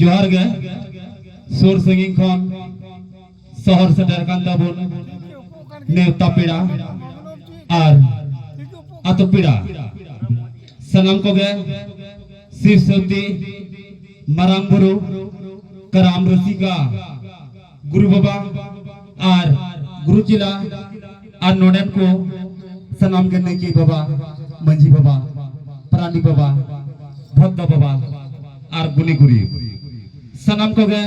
जोहार गे सुर संगी खन शहर सेटर कान ताबुन नेवता पेड़ा और आतो पेड़ा सनम को गे शिव शक्ति मरांग बुरु कराम रसिका गुरु बाबा और गुरु जिला और नोडेन को सनम के नेकी बाबा मंजी बाबा प्राणी बाबा भद्दा बाबा और गुनी गुरी सनम को गे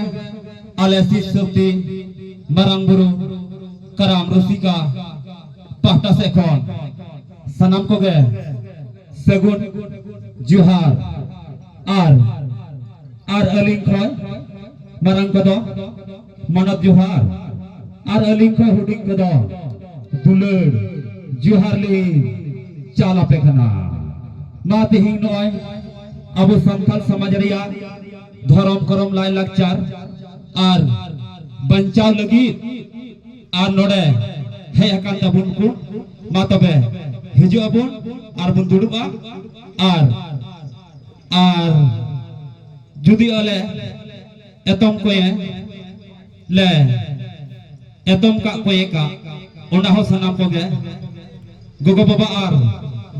आले शिव शक्ति मरांग बुरु कराम रसिका पाहटा से खन सनम को गे सगुन जोहार और अलिंग खय मरांग कदो मनत जोहार और अलिंग खय हुडिंग कदो दुलर जोहार ले चाला पेखना मा तिहिंग नय अबो संथाल समाज रिया धरम करम लाय लाकचार और बंचाव लगी और नोडे हे अकान ताबुन को मा तबे हिजु अबुन और बुन दुडुबा और जुदी अले एतम कोये ले एतम का कोये का ओना हो सनम को गे गोगो बाबा और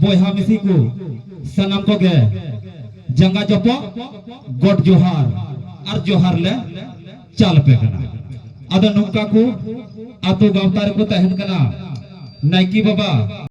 बोयहा मिसी को सनम को गे जंगा जपो गोड जोहार और जोहार ले चाल पे कना अद नुका को आतो गावतार को तहन कना नाइकी बाबा